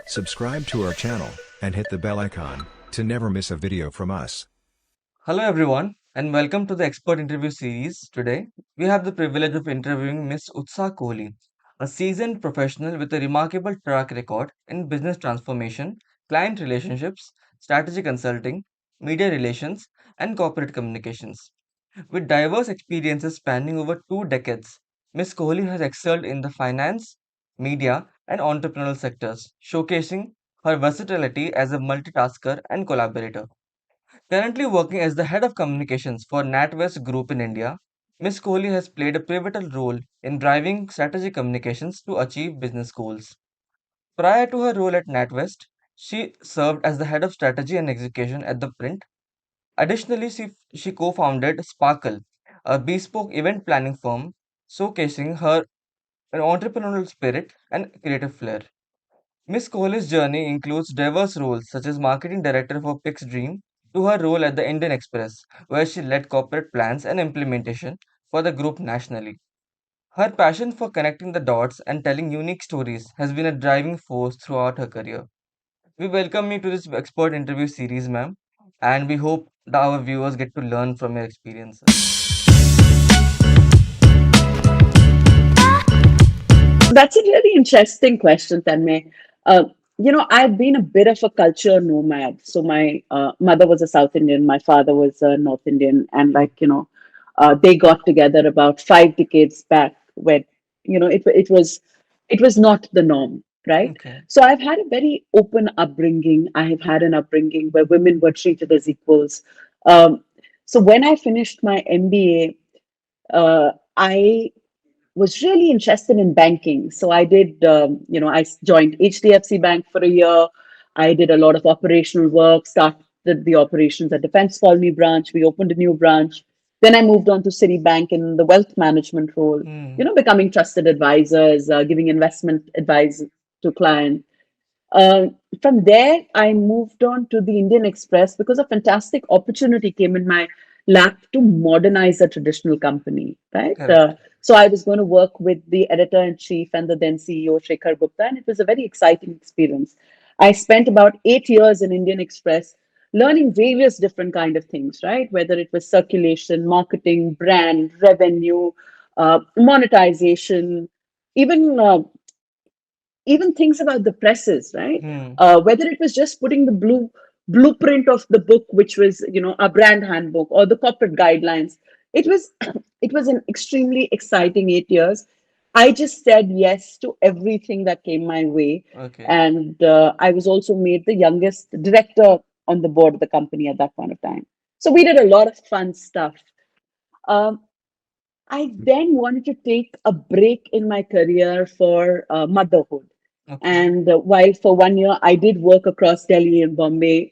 Subscribe to our channel and hit the bell icon to never miss a video from us. Hello, everyone, and welcome to the expert interview series. Today, we have the privilege of interviewing Miss Utsah Kohli, a seasoned professional with a remarkable track record in business transformation, client relationships, strategy consulting, media relations, and corporate communications. With diverse experiences spanning over 2 decades, Miss Kohli has excelled in the finance, media, and entrepreneurial sectors, showcasing her versatility as a multitasker and collaborator. Currently working as the head of communications for NatWest Group in India, Ms. Kohli has played a pivotal role in driving strategic communications to achieve business goals. Prior to her role at NatWest, she served as the head of strategy and execution at the print. Additionally, she co-founded Sparkle, a bespoke event planning firm, showcasing her entrepreneurial spirit and creative flair. Miss Kohli's journey includes diverse roles such as marketing director for Pix Dream to her role at the Indian Express, where she led corporate plans and implementation for the group nationally. Her passion for connecting the dots and telling unique stories has been a driving force throughout her career. We welcome you to this expert interview series, ma'am, and we hope that our viewers get to learn from your experiences. That's a really interesting question, Tanmay. I've been a bit of a culture nomad. So my mother was a South Indian, my father was a North Indian, and they got together about 5 decades back when it was not the norm, right? Okay. So I've had a very open upbringing. I have had an upbringing where women were treated as equals. Um, so when I finished my MBA, I was really interested in banking. So I did, I joined HDFC Bank for a year. I did a lot of operational work, started the operations at Defense Colony branch. We opened a new branch. Then I moved on to Citibank in the wealth management role, Hmm. becoming trusted advisors, giving investment advice to clients. Uh, from there, I moved on to the Indian Express because a fantastic opportunity came in my lap to modernize a traditional company, right? Correct. So I was going to work with the editor in chief and the then CEO, Shekhar Gupta, and it was a very exciting experience. I spent about 8 years in Indian Express learning various different kind of things, right? Whether it was circulation, marketing, brand, revenue, monetization, even even things about the presses, right? Hmm. Whether it was just putting the blueprint of the book, which was a brand handbook, or the corporate guidelines, it was it was an extremely exciting 8 years. I just said yes to everything that came my way, Okay. and I was also made the youngest director on the board of the company at that point of time. So we did a lot of fun stuff. Um, I then wanted to take a break in my career for motherhood. Okay. And while for 1 year I did work across Delhi and Bombay,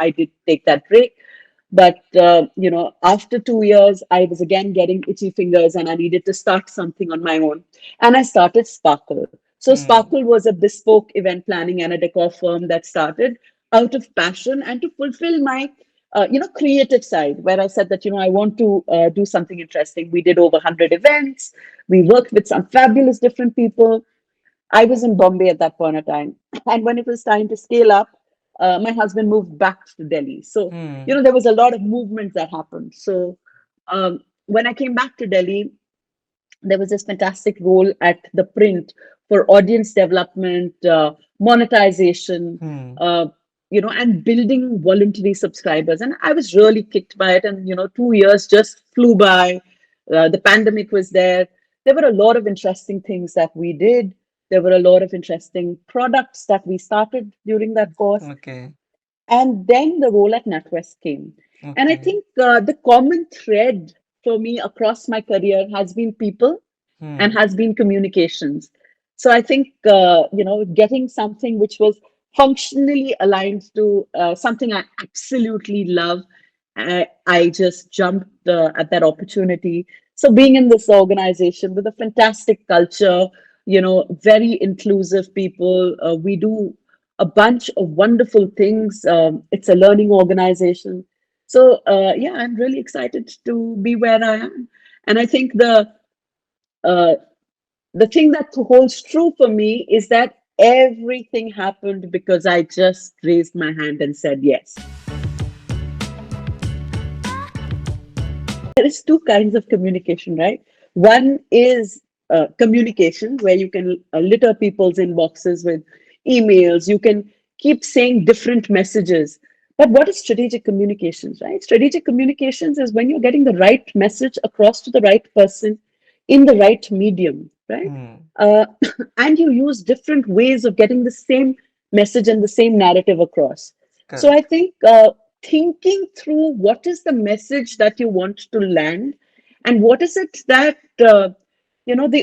I did take that break. But after 2 years, I was again getting itchy fingers, and I needed to start something on my own. And I started Sparkle. So Hmm. Sparkle was a bespoke event planning and a decor firm that started out of passion and to fulfill my creative side, where I said that I want to do something interesting. We did over 100 events. We worked with some fabulous different people. I was in Bombay at that point of time. And when it was time to scale up, my husband moved back to Delhi. So, Hmm. there was a lot of movement that happened. So, when I came back to Delhi, there was this fantastic role at the print for audience development, monetization, Hmm. uh, and building voluntary subscribers. And I was really kicked by it. And, 2 years just flew by. The pandemic was there. There were a lot of interesting things that we did. There were a lot of interesting products that we started during that course. Okay. And then the role at NatWest came. And I Okay. think the common thread for me across my career has been people and Hmm. has been communications. So I think, getting something which was functionally aligned to something I absolutely love, I just jumped at that opportunity. So being in this organization with a fantastic culture, very inclusive people, we do a bunch of wonderful things. It's a learning organization. So, yeah, I'm really excited to be where I am. And I think uh, the thing that holds true for me is that everything happened because I just raised my hand and said yes. There is two kinds of communication, right? One is communication where you can litter people's inboxes with emails. You can keep saying different messages. But what is strategic communications, right? Strategic communications is when you're getting the right message across to the right person in the right medium, right? Hmm. Uh, and you use different ways of getting the same message and the same narrative across. So I Correct. think thinking through what is the message that you want to land and what is it that the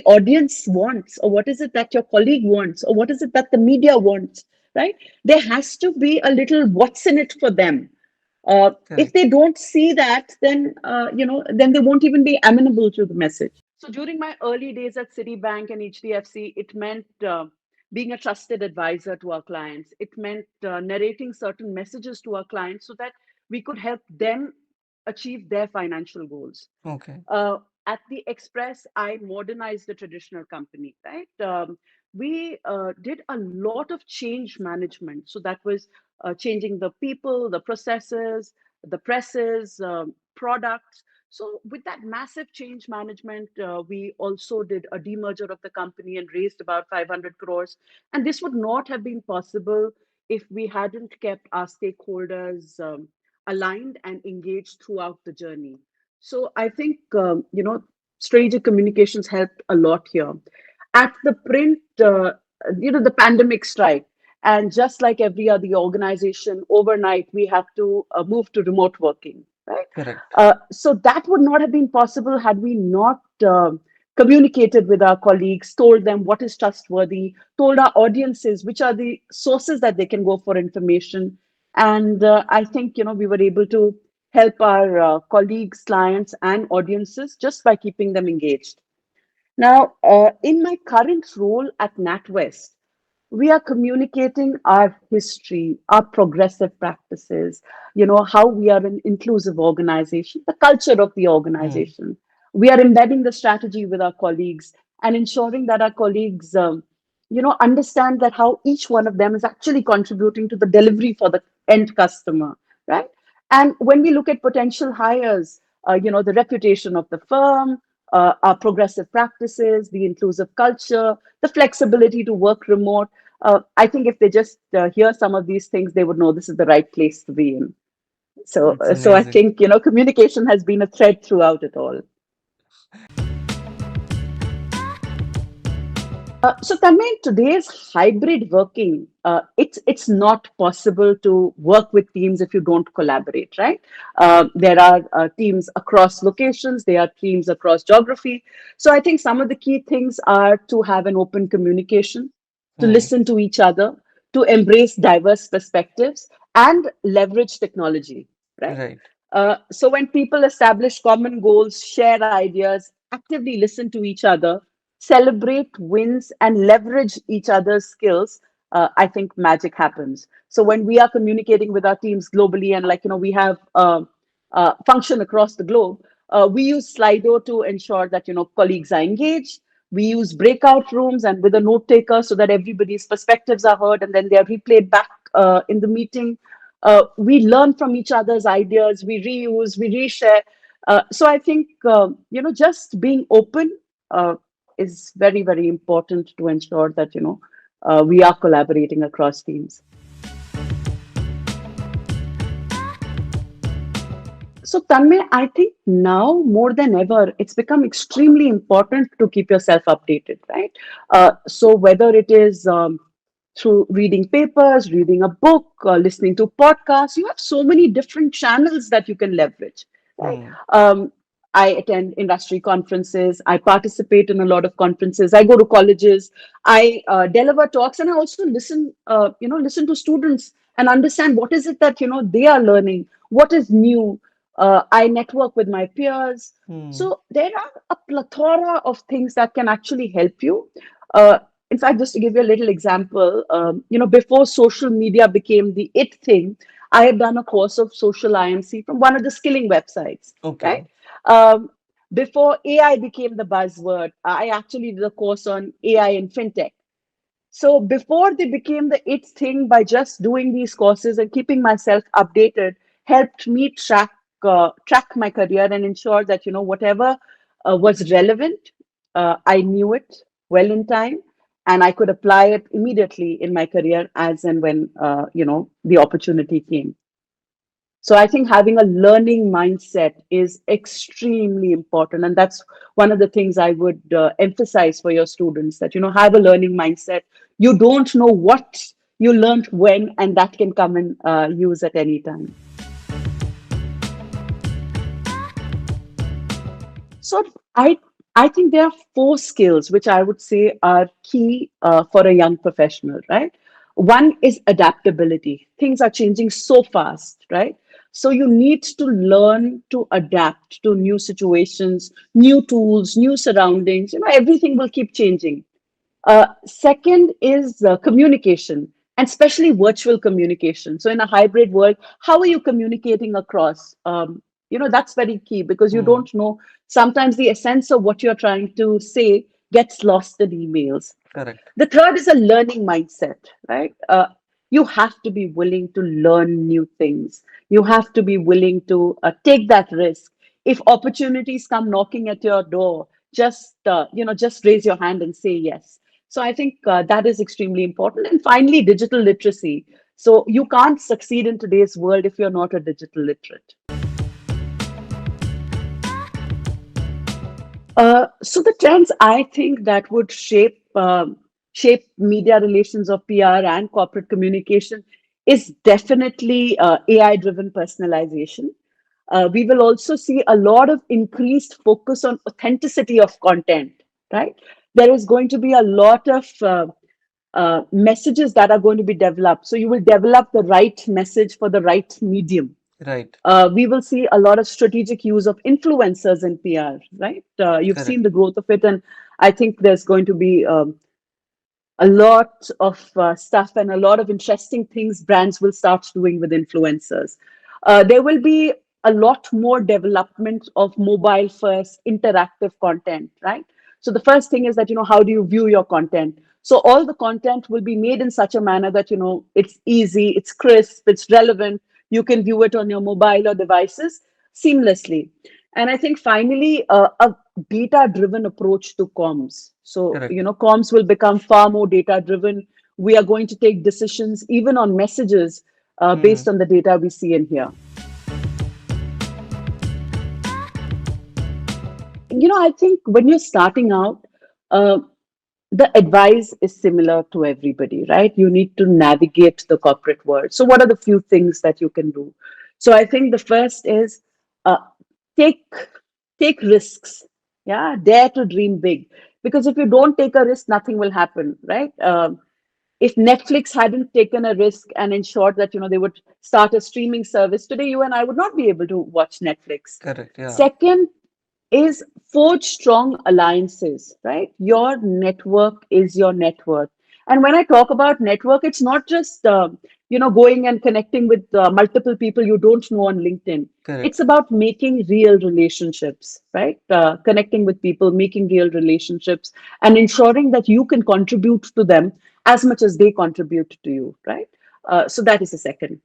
audience wants, or what is it that your colleague wants, or what is it that the media wants, right? There has to be a little what's in it for them. If Correct. they don't see that, then then they won't even be amenable to the message. So during my early days at Citibank and HDFC, it meant being a trusted advisor to our clients. It meant narrating certain messages to our clients so that we could help them achieve their financial goals. Okay. uh, at the Express, I modernized the traditional company, right? We did a lot of change management. So that was changing the people, the processes, the presses, products. So with that massive change management, we also did a demerger of the company and raised about 500 crores. And this would not have been possible if we hadn't kept our stakeholders aligned and engaged throughout the journey. So I think strategic communications helped a lot here. At the print, the pandemic strike, and just like every other organization, overnight we have to move to remote working, right? Correct. So that would not have been possible had we not communicated with our colleagues, told them what is trustworthy, told our audiences which are the sources that they can go for information. And I think we were able to help our colleagues, clients, and audiences just by keeping them engaged. Now, in my current role at NatWest, we are communicating our history, our progressive practices, how we are an inclusive organization, the culture of the Hmm. organization. We are embedding the strategy with our colleagues and ensuring that our colleagues, understand that how each one of them is actually contributing to the delivery for the end customer, right? And when we look at potential hires, the reputation of the firm, our progressive practices, the inclusive culture, the flexibility to work remote. I think if they just hear some of these things, they would know this is the right place to be in. So, That's so I amazing. think communication has been a thread throughout it all. So Tanmay, in today's hybrid working, it's not possible to work with teams if you don't collaborate, right? There are teams across locations, there are teams across geography. So I think some of the key things are to have an open communication, to Hmm. listen to each other, to embrace diverse perspectives, and leverage technology, right? Right. So when people establish common goals, share ideas, actively listen to each other, celebrate wins, and leverage each other's skills, I think magic happens. So when we are communicating with our teams globally, and we have function across the globe, we use Slido to ensure that colleagues are engaged. We use breakout rooms and with a note taker so that everybody's perspectives are heard and then they are replayed back in the meeting. We learn from each other's ideas, we reuse, we reshare. So I think just being open uh, is very, very important to ensure that we are collaborating across teams. So Tanmay, I think now more than ever, it's become extremely important to keep yourself updated, right? So whether it is through reading papers, reading a book, listening to podcasts. You have so many different channels that you can leverage, right? Hmm. Um, I attend industry conferences. I participate in a lot of conferences. I go to colleges. I deliver talks, and I also listen. Listen to students and understand what is it that they are learning. What is new? I network with my peers. Hmm. So there are a plethora of things that can actually help you. Uh, in fact, just to give you a little example, before social media became the it thing, I had done a course of social IMC from one of the skilling websites, right? Okay. Um, Before AI became the buzzword, I actually did a course on AI in fintech. So before they became the it thing, by just doing these courses and keeping myself updated, helped me track my career and ensure that whatever was relevant, I knew it well in time, and I could apply it immediately in my career as and when the opportunity came. So I think having a learning mindset is extremely important, and that's one of the things I would emphasize for your students, that have a learning mindset. You don't know what you learned when, and that can come in use at any time. So I I think there are four skills which I would say are key for a young professional, right? One is adaptability. Things are changing so fast, right? So you need to learn to adapt to new situations, new tools, new surroundings. Everything will keep changing. Second is communication, and especially virtual communication. So, in a hybrid world, how are you communicating across? That's very key, because you Hmm. don't know. Sometimes the essence of what you're trying to say gets lost in emails. Correct. The third is a learning mindset, right? You have to be willing to learn new things. You have to be willing to take that risk. If opportunities come knocking at your door, just raise your hand and say yes. So I think that is extremely important. And finally, digital literacy. So you can't succeed in today's world if you're not a digital literate. So the trends I think that would shape media relations of PR and corporate communication is definitely AI-driven personalization. We will also see a lot of increased focus on authenticity of content. Right, there is going to be a lot of messages that are going to be developed. So you will develop the right message for the right medium. Right. We will see a lot of strategic use of influencers in PR, right? You've seen Correct. the growth of it, and I think there's going to be a lot of stuff and a lot of interesting things brands will start doing with influencers. There will be a lot more development of mobile first interactive content, right? So the first thing is that, how do you view your content? So all the content will be made in such a manner that, it's easy, it's crisp, it's relevant. You can view it on your mobile or devices seamlessly. And I think finally, a data driven approach to comms. So, Correct. comms will become far more data driven. We are going to take decisions even on messages Hmm. based on the data we see and hear. I think when you're starting out, uh, the advice is similar to everybody, right? You need to navigate the corporate world. So, what are the few things that you can do? So, I think the first is uh, take take risks. Yeah, dare to dream big. Because if you don't take a risk, nothing will happen, right? If Netflix hadn't taken a risk and ensured that they would start a streaming service today, you and I would not be able to watch Netflix. Correct. Yeah. Second is forge strong alliances, right? Your network is your net worth. And when I talk about network, it's not just going and connecting with multiple people you don't know on LinkedIn. It's Correct. about making real relationships, right? Connecting with people, making real relationships, and ensuring that you can contribute to them as much as they contribute to you, right? So that is the second.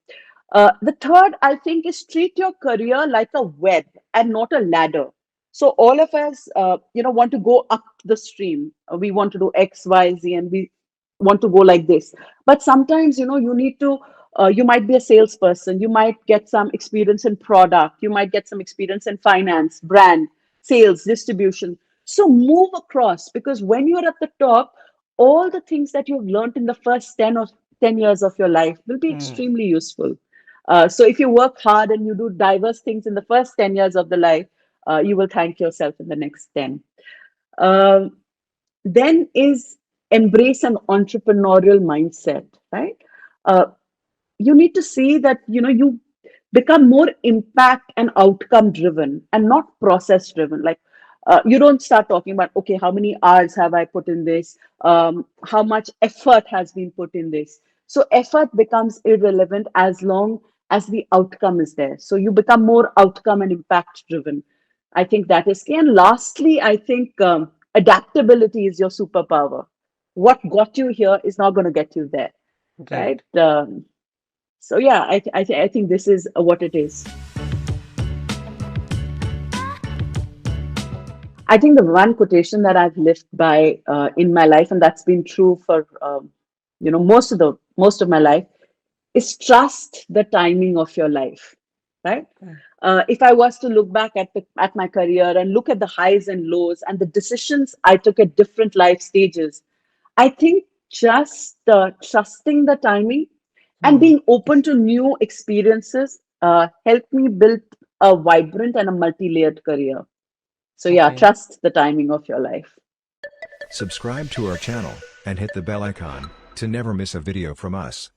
The third, I think, is treat your career like a web and not a ladder. So all of us, want to go up the stream. We want to do X, Y, Z, and we want to go like this. But sometimes, you need to. You might be a salesperson. You might get some experience in product. You might get some experience in finance, brand, sales, distribution. So move across, because when you're at the top, all the things that you've learned in the first 10 years of your life will be Hmm. extremely useful. So if you work hard and you do diverse things in the first 10 years of the life, you will thank yourself in the next 10. Um, then is embrace an entrepreneurial mindset, right? Uh, you need to see that, you become more impact and outcome driven and not process driven. Like, you don't start talking about, okay, how many hours have I put in this? How much effort has been put in this? So effort becomes irrelevant as long as the outcome is there. So you become more outcome and impact driven. I think that is key. And lastly, I think adaptability is your superpower, what got you here is not going to get you there, Right. right? So yeah, I think this is what it is. I think the one quotation that I've lived by in my life, and that's been true for most of my life, is trust the timing of your life, right? Mm. If I was to look back at my career and look at the highs and lows and the decisions I took at different life stages, I think just trusting the timing and Hmm. being open to new experiences helped me build a vibrant and a multi-layered career. So yeah, Okay. trust the timing of your life. Subscribe to our channel and hit the bell icon to never miss a video from us.